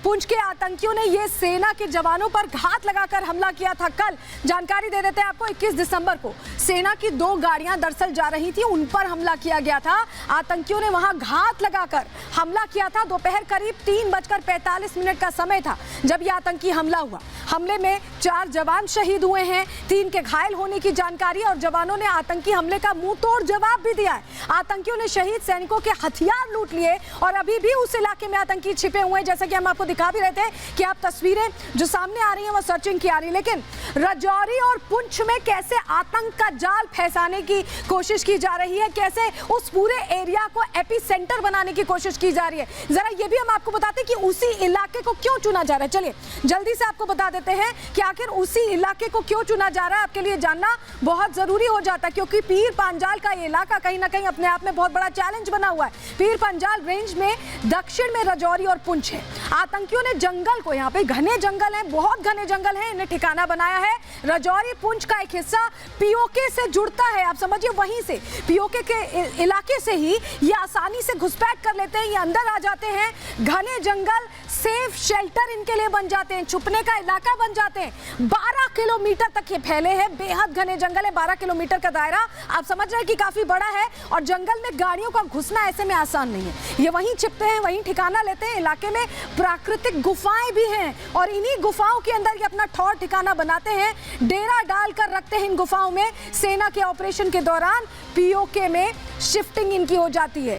पुंछ के आतंकियों ने ये सेना के जवानों पर घात लगाकर हमला किया था। कल जानकारी दे देते हैं आपको, 21 दिसंबर को सेना की 2 गाड़ियां दरअसल जा रही थी, उन पर हमला किया गया था। आतंकियों ने वहां घात लगाकर हमला किया था। दोपहर करीब 3:45 का समय था जब यह आतंकी हमला हुआ। हमले में 4 जवान शहीद हुए हैं, 3 के घायल होने की जानकारी, और जवानों ने आतंकी हमले का मुंह तोड़ जवाब भी दिया है। आतंकियों ने शहीद सैनिकों के हथियार लूट लिए और अभी भी उस इलाके में आतंकी छिपे हुए हैं। जैसा कि हम आपको दिखा भी रहे थे कि आप तस्वीरें जो सामने आ रही हैं वो सर्चिंग की आ रही है। लेकिन राजौरी और पुंछ में कैसे आतंक का जाल फैसाने की कोशिश की जा रही है, कैसे उस पूरे एरिया को एपी सेंटर बनाने की कोशिश की जा रही है, जरा ये भी हम आपको बताते हैं कि उसी इलाके को क्यों चुना जा रहा है। चलिए जल्दी से आपको बता देते हैं कि आखिर उसी इलाके को क्यों चुना जा रहा है। आपके लिए जानना बहुत जरूरी हो जाता है क्योंकि पीर पांजाल का ये इलाका कहीं ना कहीं अपने आप में बहुत बड़ा चैलेंज बना हुआ है। पीर पांजाल रेंज में दक्षिण में राजौरी और पुंछ है। आतंकियों ने जंगल को, यहाँ पे घने जंगल हैं, बहुत घने जंगल हैं, इन्हें ठिकाना बनाया है। राजौरी पुंछ का एक हिस्सा पीओके से जुड़ता है, आप समझिए वहीं से पीओके के इलाके से ही ये आसानी से घुसपैठ कर लेते हैं, ये अंदर आ जाते हैं। घने जंगल सेफ शेल्टर इनके लिए बन जाते हैं, छुपने का इलाका बन जाते हैं। 12 किलोमीटर तक ये फैले हैं, बेहद घने जंगल है। 12 किलोमीटर का दायरा आप समझ रहे हैं कि काफी बड़ा है और जंगल में गाड़ियों का घुसना ऐसे में आसान नहीं है। ये वहीं छिपते हैं, वहीं ठिकाना लेते हैं। इलाके में प्राकृतिक गुफाएं भी हैं और इन्हीं गुफाओं के अंदर ये अपना ठौर ठिकाना बनाते हैं, डेरा डालकर रखते हैं इन गुफाओं में। सेना के ऑपरेशन के दौरान पीओके में शिफ्टिंग इनकी हो जाती है।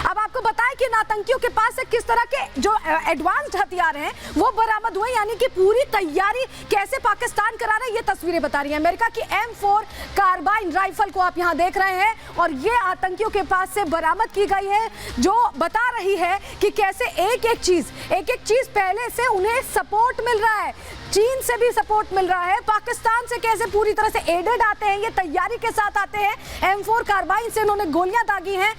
अब आपको बताएं कि आतंकियों के पास से किस तरह के जो एडवांस्ड हथियार हैं वो बरामद हुए, यानी कि पूरी तैयारी कैसे पाकिस्तान करा रहा है, ये तस्वीरें बता रही हैं। अमेरिका की M4 कार्बाइन राइफल को आप यहां देख रहे हैं और ये आतंकियों के पास से बरामद की गई है, जो बता रही है कि कैसे एक एक चीज पहले से उन्हें सपोर्ट मिल रहा है। चीन से भी सपोर्ट मिल रहा है, पाकिस्तान से कैसे पूरी तरह से एडेड आते हैं, ये तैयारी के साथ आते हैं। M4 कार्बाइन से उन्होंने गोलियां दागी हैं।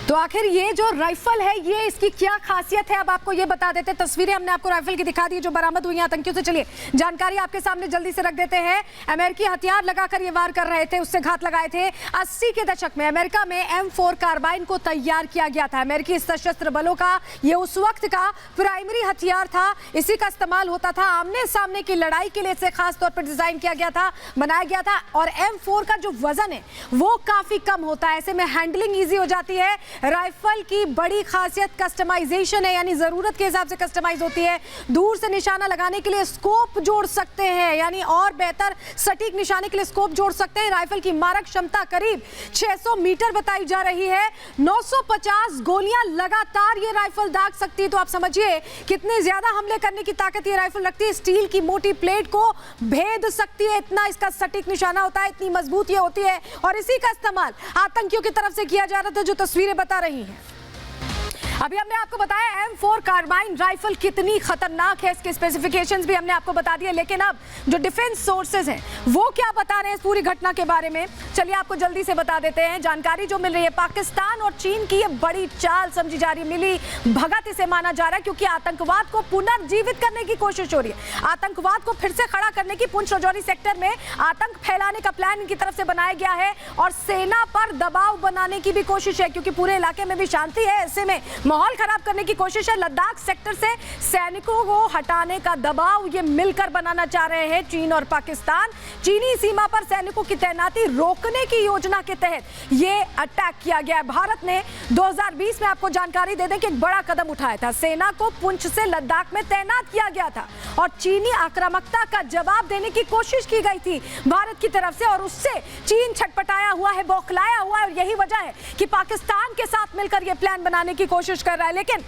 तो आखिर ये जो राइफल है ये इसकी क्या खासियत है, अब आपको ये बता देते हैं। तस्वीरें हमने आपको राइफल की दिखा दी जो बरामद हुई आतंकियों से। चलिए जानकारी आपके सामने जल्दी से रख देते हैं। अमेरिकी हथियार लगाकर ये वार कर रहे थे, उससे घात लगाए थे। 80 के दशक में अमेरिका में M4 कार्बाइन को तैयार किया गया था। अमेरिकी सशस्त्र बलों का ये उस वक्त का प्राइमरी हथियार था, इसी का इस्तेमाल होता था आमने सामने की लड़ाई के लिए। इसे खास तौर पर डिजाइन किया गया था, बनाया गया था। और M4 का जो वजन है वो काफी कम होता है, ऐसे में हैंडलिंग ईजी हो जाती है। राइफल की बड़ी खासियत कस्टमाइजेशन है, यानी जरूरत के हिसाब से कस्टमाइज होती है। दूर से निशाना लगाने के लिए स्कोप जोड़ सकते हैं, यानी और बेहतर सटीक निशाने के लिए स्कोप जोड़ सकते हैं। राइफल की मारक क्षमता करीब 600 मीटर बताई जा रही है। 950 गोलियां लगातार ये राइफल दाग सकती है। तो आप समझिए कितने ज्यादा हमले करने की ताकत ये राइफल रखती है। स्टील की मोटी प्लेट को भेद सकती है, इतना इसका सटीक निशाना होता है, इतनी मजबूत ये होती है। और इसी का इस्तेमाल आतंकियों की तरफ से किया जा रहा था, जो तस्वीरें बता रही हैं। अभी हमने आपको बताया M4 कार्बाइन राइफल कितनी खतरनाक है, इसके स्पेसिफिकेशंस भी हमने आपको बता दिए। लेकिन अब जो डिफेंस सोर्सेज हैं वो क्या बता रहे हैं इस पूरी घटना के बारे में, चलिए आपको जल्दी से बता देते हैं। जानकारी जो मिल रही है, पाकिस्तान और चीन की ये बड़ी चाल समझी जा रही है, मिली भगत इसे माना जा रहा है, क्योंकि आतंकवाद को पुनर्जीवित करने की कोशिश हो रही है। आतंकवाद को फिर से खड़ा करने की, पुंछ राजौरी सेक्टर में आतंक फैलाने का प्लान इनकी तरफ से बनाया गया है और सेना पर दबाव बनाने की भी कोशिश है, क्योंकि पूरे इलाके में भी शांति है, ऐसे में माहौल खराब करने की कोशिश है। लद्दाख सेक्टर से सैनिकों को हटाने का दबाव ये मिलकर बनाना चाह रहे हैं चीन और पाकिस्तान। चीनी सीमा पर सैनिकों की तैनाती रोकने की योजना के तहत ये अटैक किया गया है। भारत ने 2020 में, आपको जानकारी दे दें कि एक बड़ा कदम उठाया था, सेना को पुंछ से लद्दाख में तैनात किया गया था और चीनी आक्रामकता का जवाब देने की कोशिश की गई थी भारत की तरफ से, और उससे चीन छटपटाया हुआ है, बौखलाया हुआ है। और यही वजह है कि पाकिस्तान के साथ मिलकर यह प्लान बनाने की कोशिश कर रहा है। लेकिन